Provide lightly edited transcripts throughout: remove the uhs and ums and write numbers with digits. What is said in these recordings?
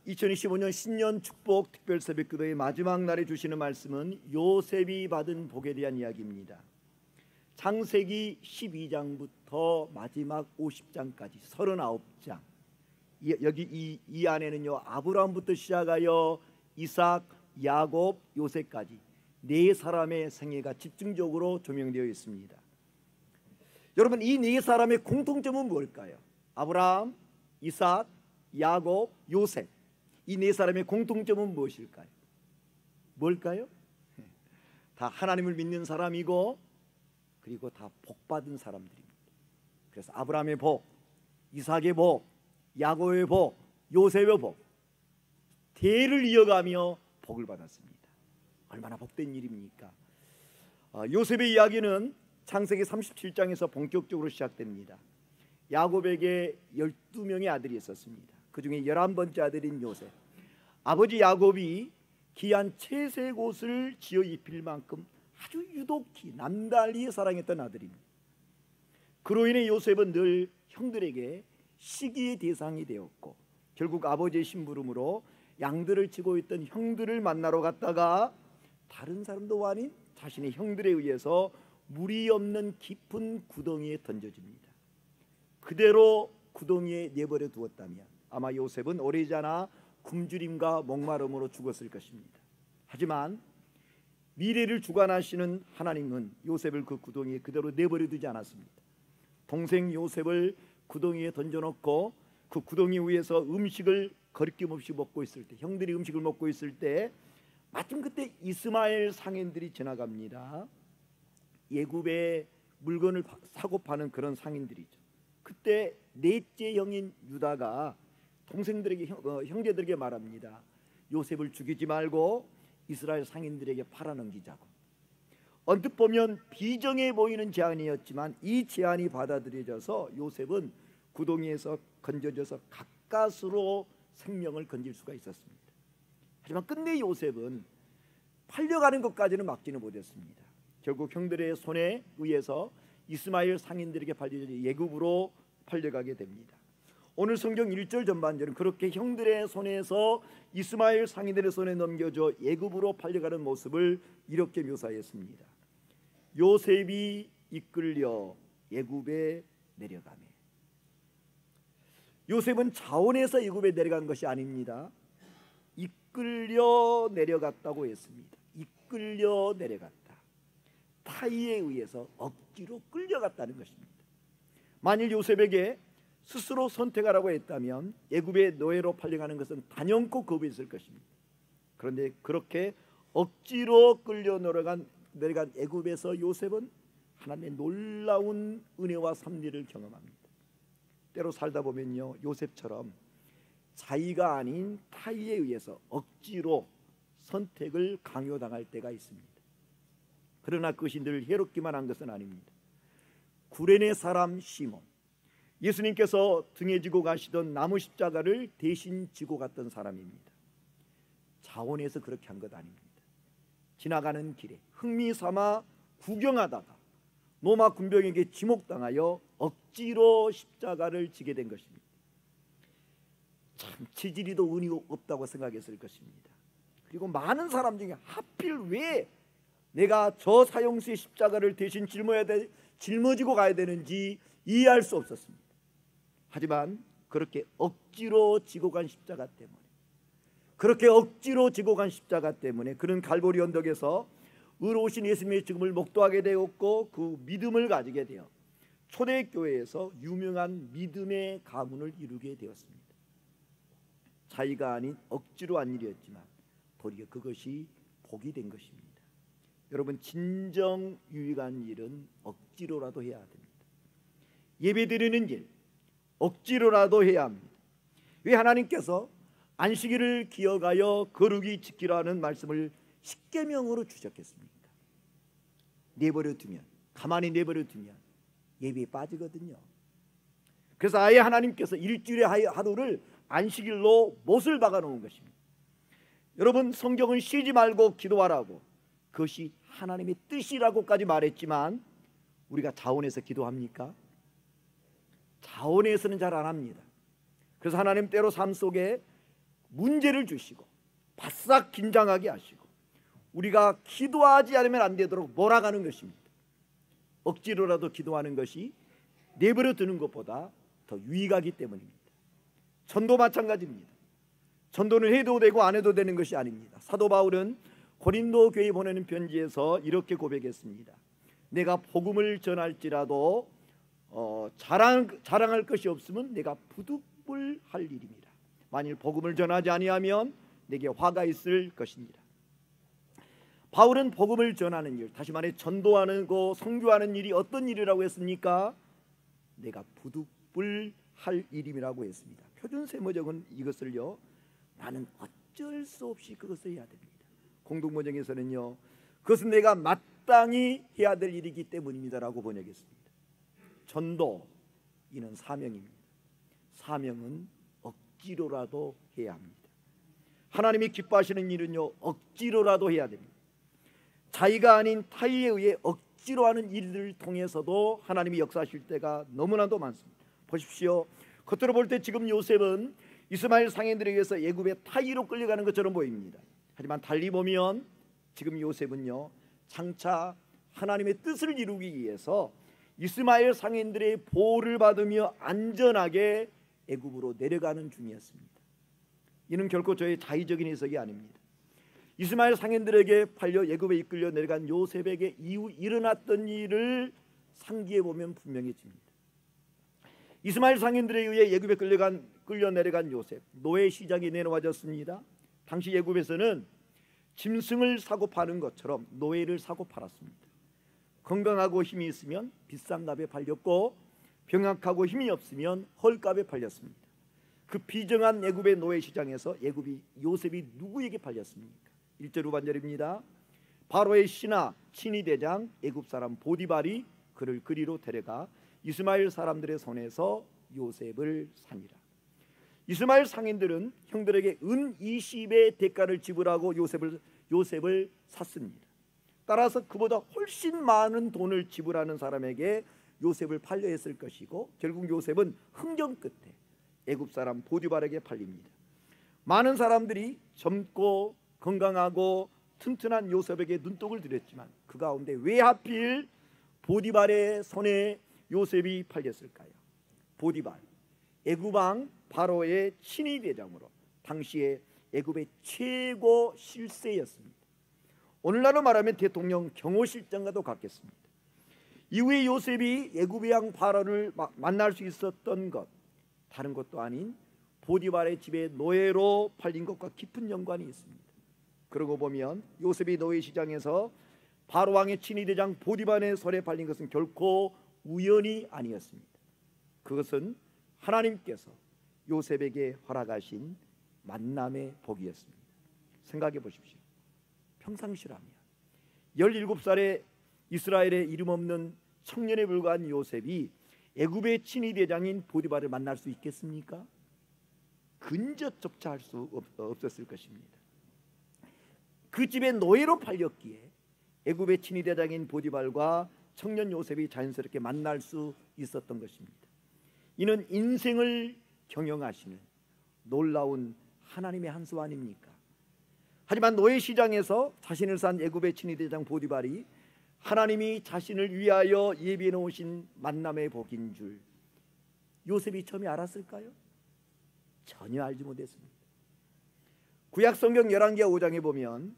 2025년 신년 축복 특별 새벽 기도의 마지막 날에 주시는 말씀은 요셉이 받은 복에 대한 이야기입니다. 창세기 12장부터 마지막 50장까지 39장. 여기 이 안에는요, 아브라함부터 시작하여 이삭, 야곱, 요셉까지 네 사람의 생애가 집중적으로 조명되어 있습니다. 여러분, 이 네 사람의 공통점은 뭘까요? 아브라함, 이삭, 야곱, 요셉. 이 네 사람의 공통점은 무엇일까요? 뭘까요? 다 하나님을 믿는 사람이고, 그리고 다 복받은 사람들입니다. 그래서 아브라함의 복, 이삭의 복, 야곱의 복, 요셉의 복, 대를 이어가며 복을 받았습니다. 얼마나 복된 일입니까? 요셉의 이야기는 창세기 37장에서 본격적으로 시작됩니다. 야곱에게 12명의 아들이 있었습니다. 그 중에 11번째 아들인 요셉. 아버지 야곱이 귀한 채색 옷을 지어 입힐 만큼 아주 유독히 남달리 사랑했던 아들입니다. 그로 인해 요셉은 늘 형들에게 시기의 대상이 되었고, 결국 아버지의 심부름으로 양들을 치고 있던 형들을 만나러 갔다가 다른 사람도 아닌 자신의 형들에 의해서 물이 없는 깊은 구덩이에 던져집니다. 그대로 구덩이에 내버려 두었다면 아마 요셉은 오래지 않아 굶주림과 목마름으로 죽었을 것입니다. 하지만 미래를 주관하시는 하나님은 요셉을 그 구덩이에 그대로 내버려 두지 않았습니다. 동생 요셉을 구덩이에 던져놓고 그 구덩이 위에서 음식을 거리낌없이 먹고 있을 때, 형들이 음식을 먹고 있을 때 마침 그때 이스마엘 상인들이 지나갑니다. 애굽의 물건을 사고 파는 그런 상인들이죠. 그때 넷째 형인 유다가 동생들에게 형제들에게 말합니다. 요셉을 죽이지 말고 이스라엘 상인들에게 팔아넘기자고. 언뜻 보면 비정해 보이는 제안이었지만 이 제안이 받아들여져서 요셉은 구덩이에서 건져져서 가까스로 생명을 건질 수가 있었습니다. 하지만 끝내 요셉은 팔려가는 것까지는 막지는 못했습니다. 결국 형들의 손에 의해서 이스마엘 상인들에게 팔려져 애굽으로 팔려가게 됩니다. 오늘 성경 1절 전반절은 그렇게 형들의 손에서 이스마엘 상인들의 손에 넘겨져 애굽으로 팔려가는 모습을 이렇게 묘사했습니다. 요셉이 이끌려 애굽에 내려가매. 요셉은 자원해서 애굽에 내려간 것이 아닙니다. 이끌려 내려갔다고 했습니다. 이끌려 내려갔다. 타의에 의해서 억지로 끌려갔다는 것입니다. 만일 요셉에게 스스로 선택하라고 했다면 애굽의 노예로 팔려가는 것은 단연코 거부했을 것입니다. 그런데 그렇게 억지로 끌려 내려간 애굽에서 요셉은 하나님의 놀라운 은혜와 섭리를 경험합니다. 때로 살다 보면요, 요셉처럼 자의가 아닌 타의에 의해서 억지로 선택을 강요당할 때가 있습니다. 그러나 그것이 늘 해롭기만 한 것은 아닙니다. 구레네 사람 시몬, 예수님께서 등에 지고 가시던 나무 십자가를 대신 지고 갔던 사람입니다. 자원해서 그렇게 한 것 아닙니다. 지나가는 길에 흥미 삼아 구경하다가 로마 군병에게 지목당하여 억지로 십자가를 지게 된 것입니다. 참 지지리도 은이 없다고 생각했을 것입니다. 그리고 많은 사람 중에 하필 왜 내가 저 사형수의 십자가를 대신 짊어지고 가야 되는지 이해할 수 없었습니다. 하지만 그렇게 억지로 지고 간 십자가 때문에, 그렇게 억지로 지고 간 십자가 때문에 그는 갈보리 언덕에서 의로우신 예수님의 죽음을 목도하게 되었고, 그 믿음을 가지게 되어 초대교회에서 유명한 믿음의 가문을 이루게 되었습니다. 자의가 아닌 억지로 한 일이었지만 도리어 그것이 복이 된 것입니다. 여러분, 진정 유익한 일은 억지로라도 해야 됩니다. 예배드리는 일 억지로라도 해야 합니다. 왜 하나님께서 안식일을 기억하여 거룩히 지키라는 말씀을 십계명으로 주셨겠습니까? 내버려 두면, 가만히 내버려 두면 예배에 빠지거든요. 그래서 아예 하나님께서 일주일에 하루를 안식일로 못을 박아 놓은 것입니다. 여러분, 성경은 쉬지 말고 기도하라고, 그것이 하나님의 뜻이라고까지 말했지만 우리가 자원해서 기도합니까? 자원해서는 잘 안 합니다. 그래서 하나님 때로 삶 속에 문제를 주시고 바싹 긴장하게 하시고 우리가 기도하지 않으면 안 되도록 몰아가는 것입니다. 억지로라도 기도하는 것이 내버려 두는 것보다 더 유익하기 때문입니다. 전도 마찬가지입니다. 전도는 해도 되고 안 해도 되는 것이 아닙니다. 사도 바울은 고린도 교회에 보내는 편지에서 이렇게 고백했습니다. 내가 복음을 전할지라도 자랑할 것이 없으면 내가 부득불할 일입니다. 만일 복음을 전하지 아니하면 내게 화가 있을 것입니다. 바울은 복음을 전하는 일, 다시 말해 전도하는 거, 선교하는 일이 어떤 일이라고 했습니까? 내가 부득불할 일임이라고 했습니다. 표준 세모적은 이것을요, 나는 어쩔 수 없이 그것을 해야 됩니다. 공동번역에서는요, 그것은 내가 마땅히 해야 될 일이기 때문입니다라고 번역했습니다. 전도, 이는 사명입니다. 사명은 억지로라도 해야 합니다. 하나님이 기뻐하시는 일은요, 억지로라도 해야 됩니다. 자의가 아닌 타의에 의해 억지로 하는 일들을 통해서도 하나님이 역사하실 때가 너무나도 많습니다. 보십시오. 겉으로 볼 때 지금 요셉은 이스마엘 상인들에 의해서 애굽에 타의로 끌려가는 것처럼 보입니다. 하지만 달리 보면 지금 요셉은요, 장차 하나님의 뜻을 이루기 위해서 이스마엘 상인들의 보호를 받으며 안전하게 애굽으로 내려가는 중이었습니다. 이는 결코 저의 자의적인 해석이 아닙니다. 이스마엘 상인들에게 팔려 애굽에 이끌려 내려간 요셉에게 이후 일어났던 일을 상기해 보면 분명해집니다. 이스마엘 상인들에 의해 애굽에 끌려 내려간 요셉, 노예 시장에 내놓아졌습니다. 당시 애굽에서는 짐승을 사고 파는 것처럼 노예를 사고 팔았습니다. 건강하고 힘이 있으면 비싼 값에 팔렸고 병약하고 힘이 없으면 헐값에 팔렸습니다. 그 비정한 애굽의 노예 시장에서 요셉이 누구에게 팔렸습니까? 1절 후반절입니다. 바로의 신하 친위 대장 애굽 사람 보디발이 그를 그리로 데려가 이스마엘 사람들의 손에서 요셉을 사니라. 이스마엘 상인들은 형들에게 은 20의 대가를 지불하고 요셉을 샀습니다. 따라서 그보다 훨씬 많은 돈을 지불하는 사람에게 요셉을 팔려 했을 것이고, 결국 요셉은 흥정 끝에 애굽 사람 보디발에게 팔립니다. 많은 사람들이 젊고 건강하고 튼튼한 요셉에게 눈독을 들였지만 그 가운데 왜 하필 보디발의 손에 요셉이 팔렸을까요? 보디발, 애굽 왕 바로의 친위 대장으로 당시에 애굽의 최고 실세였습니다. 오늘날로 말하면 대통령 경호실장과도 같겠습니다. 이후에 요셉이 애굽의 왕 바로를 만날 수 있었던 것, 다른 것도 아닌 보디발의 집에 노예로 팔린 것과 깊은 연관이 있습니다. 그러고 보면 요셉이 노예 시장에서 바로 왕의 친위 대장 보디발의 손에 팔린 것은 결코 우연이 아니었습니다. 그것은 하나님께서 요셉에게 허락하신 만남의 복이었습니다. 생각해 보십시오. 평상시라면 17살의 이스라엘의 이름 없는 청년에 불과한 요셉이 애굽의 친위 대장인 보디발을 만날 수 있겠습니까? 근접조차 할 수 없었을 것입니다. 그 집에 노예로 팔렸기에 애굽의 친위 대장인 보디발과 청년 요셉이 자연스럽게 만날 수 있었던 것입니다. 이는 인생을 경영하시는 놀라운 하나님의 한 수 아닙니까? 하지만 노예 시장에서 자신을 산 애굽의 친위 대장 보디발이 하나님이 자신을 위하여 예비해 놓으신 만남의 복인 줄 요셉이 처음에 알았을까요? 전혀 알지 못했습니다. 구약 성경 열왕기하 5장에 보면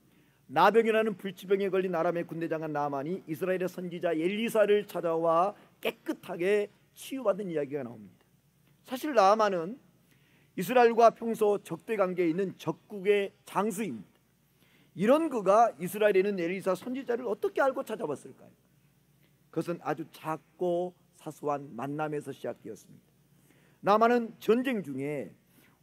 나병이라는 불치병에 걸린 아람의 군대장관 나만이 이스라엘의 선지자 엘리사를 찾아와 깨끗하게 치유받은 이야기가 나옵니다. 사실 나만은 이스라엘과 평소 적대 관계에 있는 적국의 장수입니다. 이런 그가 이스라엘에 있는 엘리사 선지자를 어떻게 알고 찾아왔을까요? 그것은 아주 작고 사소한 만남에서 시작되었습니다. 나만은 전쟁 중에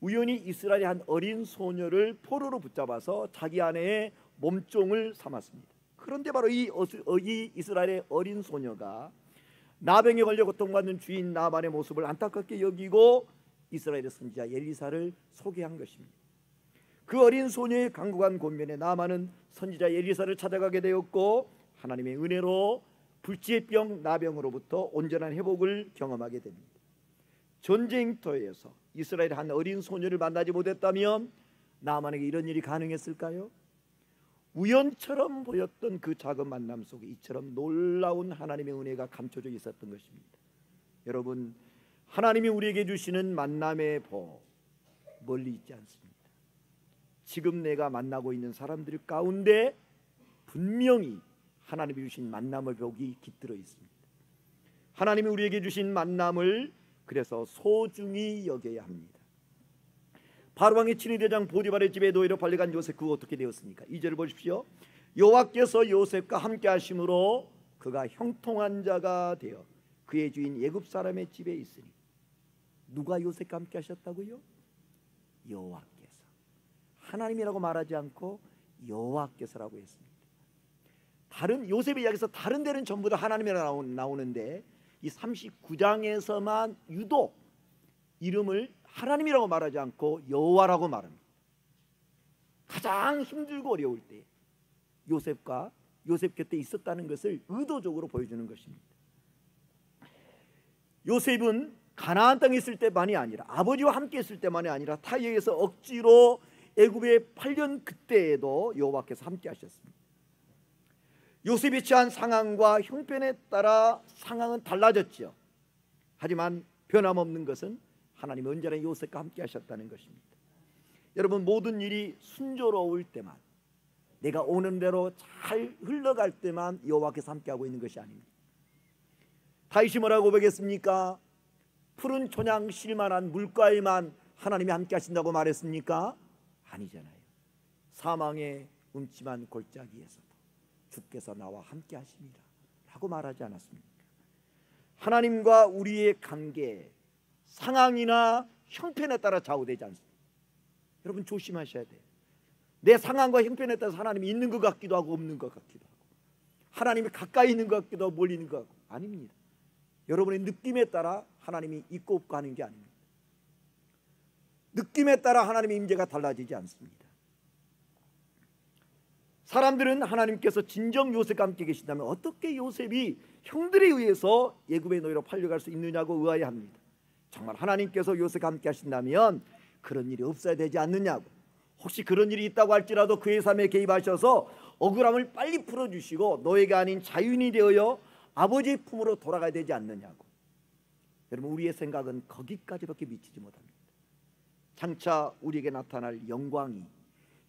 우연히 이스라엘의 한 어린 소녀를 포로로 붙잡아서 자기 아내의 몸종을 삼았습니다. 그런데 바로 이 이스라엘의 어린 소녀가 나병에 걸려 고통받는 주인 나만의 모습을 안타깝게 여기고 이스라엘의 선지자 엘리사를 소개한 것입니다. 그 어린 소녀의 간곡한 권면에 나만은 선지자 엘리사를 찾아가게 되었고 하나님의 은혜로 불치병 나병으로부터 온전한 회복을 경험하게 됩니다. 전쟁터에서 이스라엘의 한 어린 소녀를 만나지 못했다면 나만에게 이런 일이 가능했을까요? 우연처럼 보였던 그 작은 만남 속에 이처럼 놀라운 하나님의 은혜가 감춰져 있었던 것입니다. 여러분, 하나님이 우리에게 주시는 만남의 복 멀리 있지 않습니다. 지금 내가 만나고 있는 사람들 가운데 분명히 하나님이 주신 만남의 복이 깃들어 있습니다. 하나님이 우리에게 주신 만남을 그래서 소중히 여겨야 합니다. 바로왕의 친위대장 보디발의 집에 노예로 팔려간 요셉, 그가 어떻게 되었습니까? 2절을 보십시오. 여호와께서 요셉과 함께 하심으로 그가 형통한 자가 되어 그의 주인 애굽 사람의 집에 있으니. 누가 요셉과 함께 하셨다고요? 여호와께서. 하나님이라고 말하지 않고 여호와께서라고 했습니다. 다른 요셉의 이야기에서 다른 데는 전부 다 하나님이라고 나오는데 이 39장에서만 유독 이름을 하나님이라고 말하지 않고 여호와라고 말합니다. 가장 힘들고 어려울 때 요셉 곁에 있었다는 것을 의도적으로 보여주는 것입니다. 요셉은 가나안 땅에 있을 때만이 아니라 아버지와 함께 있을 때만이 아니라 타국에서 억지로 애굽에 8년 그때에도 여호와께서 함께 하셨습니다. 요셉이 처한 상황과 형편에 따라 상황은 달라졌죠. 하지만 변함없는 것은 하나님이 언제나 요셉과 함께 하셨다는 것입니다. 여러분, 모든 일이 순조로울 때만, 내가 오는 대로 잘 흘러갈 때만 여호와께서 함께하고 있는 것이 아닙니다. 다윗이 뭐라고 고백했습니까? 푸른 초냥 실만한 물가에만 하나님이 함께 하신다고 말했습니까? 아니잖아요. 사망의 음침한 골짜기에서도 주께서 나와 함께 하십니다 라고 말하지 않았습니까? 하나님과 우리의 관계, 상황이나 형편에 따라 좌우되지 않습니다. 여러분, 조심하셔야 돼요. 내 상황과 형편에 따라서 하나님이 있는 것 같기도 하고 없는 것 같기도 하고, 하나님이 가까이 있는 것 같기도 하고 멀리 있는 것 같고, 아닙니다. 여러분의 느낌에 따라 하나님이 있고 없고 하는 게 아닙니다. 느낌에 따라 하나님의 임재가 달라지지 않습니다. 사람들은 하나님께서 진정 요셉과 함께 계신다면 어떻게 요셉이 형들에 의해서 애굽의 노예로 팔려갈 수 있느냐고 의아해합니다. 정말 하나님께서 요셉과 함께 하신다면 그런 일이 없어야 되지 않느냐고, 혹시 그런 일이 있다고 할지라도 그의 삶에 개입하셔서 억울함을 빨리 풀어주시고 노예가 아닌 자유인이 되어 아버지의 품으로 돌아가야 되지 않느냐고. 여러분, 우리의 생각은 거기까지밖에 미치지 못합니다. 장차 우리에게 나타날 영광이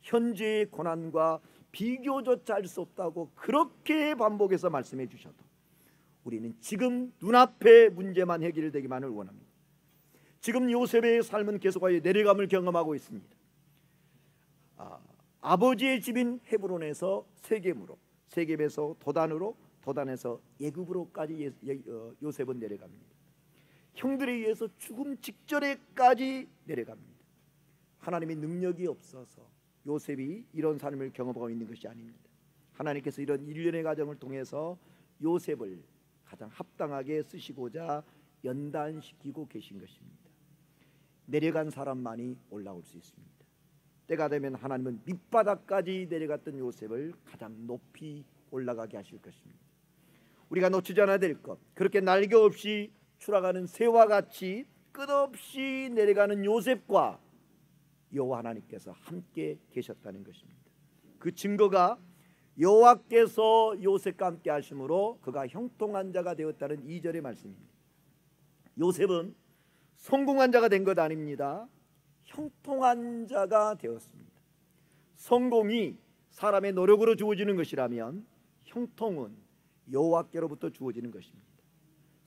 현재의 고난과 비교조차 할 수 없다고 그렇게 반복해서 말씀해 주셔도 우리는 지금 눈앞의 문제만 해결되기만을 원합니다. 지금 요셉의 삶은 계속하여 내려감을 경험하고 있습니다. 아버지의 집인 헤브론에서 세겜으로, 세겜에서 도단으로, 도단에서 애굽으로까지 요셉은 내려갑니다. 형들에 의해서 죽음 직전에까지 내려갑니다. 하나님의 능력이 없어서 요셉이 이런 삶을 경험하고 있는 것이 아닙니다. 하나님께서 이런 일련의 과정을 통해서 요셉을 가장 합당하게 쓰시고자 연단시키고 계신 것입니다. 내려간 사람만이 올라올 수 있습니다. 때가 되면 하나님은 밑바닥까지 내려갔던 요셉을 가장 높이 올라가게 하실 것입니다. 우리가 놓치지 않아야 될 것, 그렇게 날개 없이 추락하는 새와 같이 끝없이 내려가는 요셉과 여호와 하나님께서 함께 계셨다는 것입니다. 그 증거가 여호와께서 요셉과 함께 하심으로 그가 형통한 자가 되었다는 2절의 말씀입니다. 요셉은 성공한 자가 된 것 아닙니다. 형통한 자가 되었습니다. 성공이 사람의 노력으로 주어지는 것이라면 형통은 여호와께로부터 주어지는 것입니다.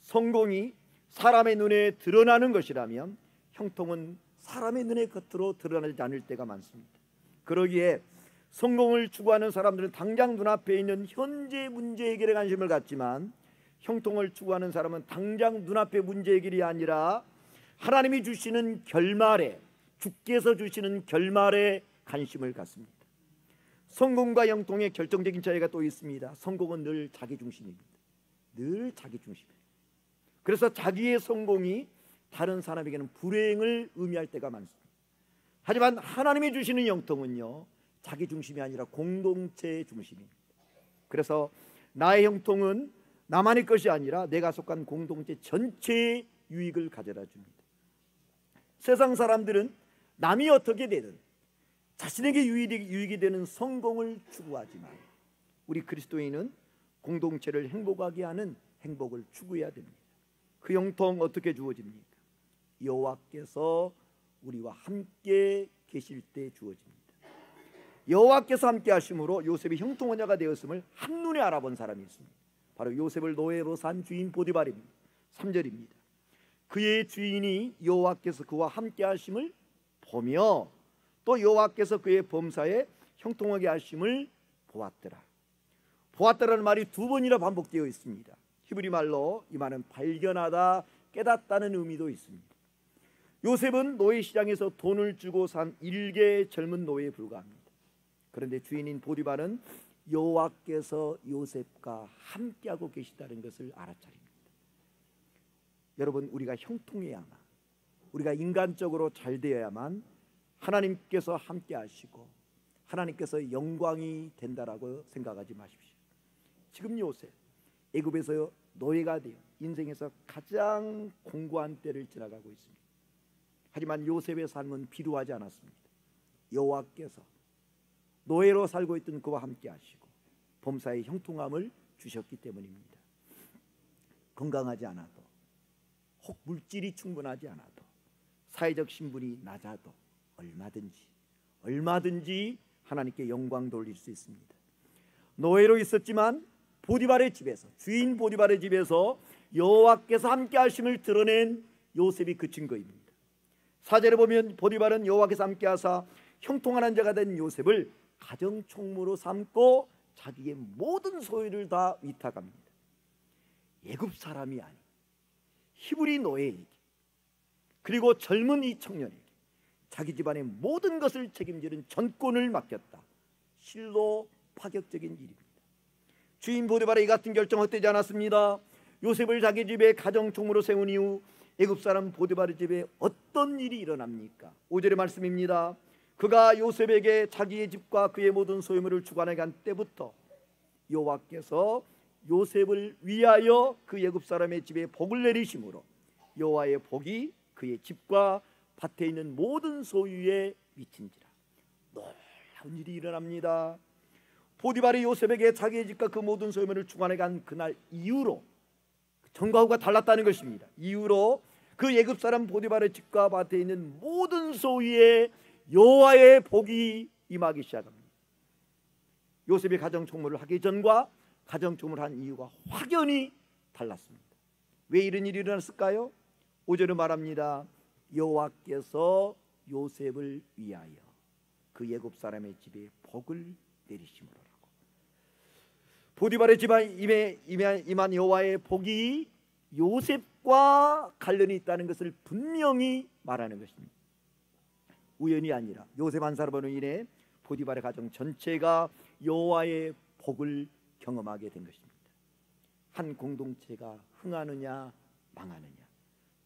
성공이 사람의 눈에 드러나는 것이라면 형통은 사람의 눈에 겉으로 드러나지 않을 때가 많습니다. 그러기에 성공을 추구하는 사람들은 당장 눈앞에 있는 현재 문제 해결에 관심을 갖지만 형통을 추구하는 사람은 당장 눈앞의 문제 해결이 아니라 하나님이 주시는 결말에, 주께서 주시는 결말에 관심을 갖습니다. 성공과 형통의 결정적인 차이가 또 있습니다. 성공은 늘 자기 중심입니다. 늘 자기 중심이에요. 그래서 자기의 성공이 다른 사람에게는 불행을 의미할 때가 많습니다. 하지만 하나님이 주시는 형통은요, 자기 중심이 아니라 공동체 중심입니다. 그래서 나의 형통은 나만의 것이 아니라 내가 속한 공동체 전체의 유익을 가져다 줍니다. 세상 사람들은 남이 어떻게 되든 자신에게 유익이 되는 성공을 추구하지만 우리 그리스도인은 공동체를 행복하게 하는 행복을 추구해야 됩니다. 그 형통 어떻게 주어집니까? 여호와께서 우리와 함께 계실 때 주어집니다. 여호와께서 함께 하심으로 요셉이 형통한 자가 되었음을 한눈에 알아본 사람이 있습니다. 바로 요셉을 노예로 산 주인 보디발입니다. 3절입니다. 그의 주인이 여호와께서 그와 함께 하심을 보며 또 여호와께서 그의 범사에 형통하게 하심을 보았더라. 보았더라는 말이 두 번이나 반복되어 있습니다. 히브리 말로 이 말은 발견하다, 깨닫다는 의미도 있습니다. 요셉은 노예 시장에서 돈을 주고 산 일개 젊은 노예에 불과합니다. 그런데 주인인 보디발은 여호와께서 요셉과 함께하고 계시다는 것을 알아차립니다. 여러분, 우리가 형통해야만, 우리가 인간적으로 잘 되어야만 하나님께서 함께 하시고 하나님께서 영광이 된다라고 생각하지 마십시오. 지금 요셉 애굽에서 노예가 되어 인생에서 가장 공고한 때를 지나가고 있습니다. 하지만 요셉의 삶은 비루하지 않았습니다. 여호와께서 노예로 살고 있던 그와 함께 하시고 범사의 형통함을 주셨기 때문입니다. 건강하지 않아도, 혹 물질이 충분하지 않아도, 사회적 신분이 낮아도 얼마든지 하나님께 영광 돌릴 수 있습니다. 노예로 있었지만 보디발의 집에서, 주인 보디발의 집에서 여호와께서 함께 하심을 드러낸 요셉이 그 증거입니다. 4절에 보면 보디발은 여호와께서 함께 하사 형통한 자가 된 요셉을 가정총무로 삼고 자기의 모든 소유를 다 위탁합니다. 애굽 사람이 아닌 히브리 노예에게, 그리고 젊은 이 청년에게 자기 집안의 모든 것을 책임지는 전권을 맡겼다. 실로 파격적인 일입니다. 주인 보디발의 이 같은 결정 헛되지 않았습니다. 요셉을 자기 집에 가정총무로 세운 이후 애굽 사람 보디발의 집에 어떤 일이 일어납니까? 5절의 말씀입니다. 그가 요셉에게 자기의 집과 그의 모든 소유물을 주관해 간 때부터 여호와께서 요셉을 위하여 그 애굽 사람의 집에 복을 내리심으로 여호와의 복이 그의 집과 밭에 있는 모든 소유에 미친지라. 놀라운 일이 일어납니다. 보디발이 요셉에게 자기의 집과 그 모든 소유물을 주관해 간 그날 이후로, 전과 후가 달랐다는 것입니다. 이후로 그 애굽 사람 보디발의 집과 밭에 있는 모든 소유에 여호와의 복이 임하기 시작합니다. 요셉이 가정총무를 하기 전과 가정총무를 한 이유가 확연히 달랐습니다. 왜 이런 일이 일어났을까요? 5절은 말합니다. 여호와께서 요셉을 위하여 그 애굽 사람의 집에 복을 내리심으로라고. 보디발의 집안에 임한 여호와의 복이 요셉과 관련이 있다는 것을 분명히 말하는 것입니다. 우연이 아니라 요셉 한 사람으로 인해 보디발의 가정 전체가 여호와의 복을 경험하게 된 것입니다. 한 공동체가 흥하느냐 망하느냐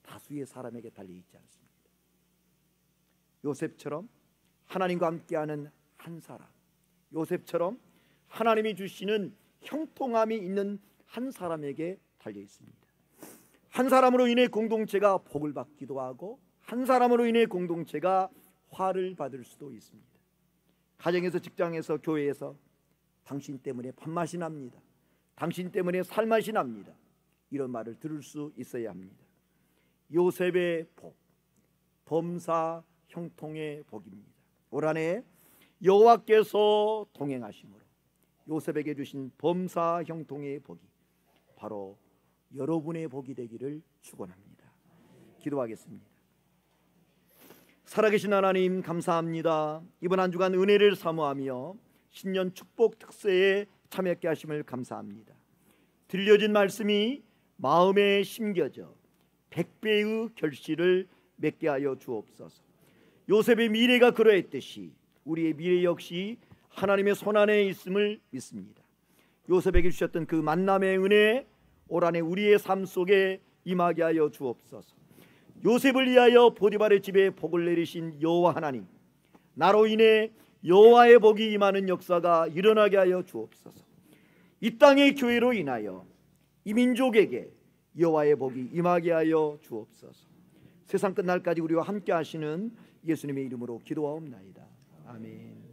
다수의 사람에게 달려있지 않습니다. 요셉처럼 하나님과 함께하는 한 사람, 요셉처럼 하나님이 주시는 형통함이 있는 한 사람에게 달려있습니다. 한 사람으로 인해 공동체가 복을 받기도 하고 한 사람으로 인해 공동체가 화를 받을 수도 있습니다. 가정에서, 직장에서, 교회에서 당신 때문에 밥맛이 납니다. 당신 때문에 살맛이 납니다. 이런 말을 들을 수 있어야 합니다. 요셉의 복, 범사 형통의 복입니다. 올 한해 여호와께서 동행하심으로 요셉에게 주신 범사 형통의 복이 바로 여러분의 복이 되기를 축원합니다. 기도하겠습니다. 살아계신 하나님, 감사합니다. 이번 한 주간 은혜를 사모하며 신년 축복 특세에 참여하게 하심을 감사합니다. 들려진 말씀이 마음에 심겨져 100배의 결실을 맺게 하여 주옵소서. 요셉의 미래가 그러했듯이 우리의 미래 역시 하나님의 손안에 있음을 믿습니다. 요셉에게 주셨던 그 만남의 은혜 올 한해 우리의 삶 속에 임하게 하여 주옵소서. 요셉을 위하여 보디발의 집에 복을 내리신 여호와 하나님, 나로 인해 여호와의 복이 임하는 역사가 일어나게 하여 주옵소서. 이 땅의 교회로 인하여 이 민족에게 여호와의 복이 임하게 하여 주옵소서. 세상 끝날까지 우리와 함께 하시는 예수님의 이름으로 기도하옵나이다. 아멘.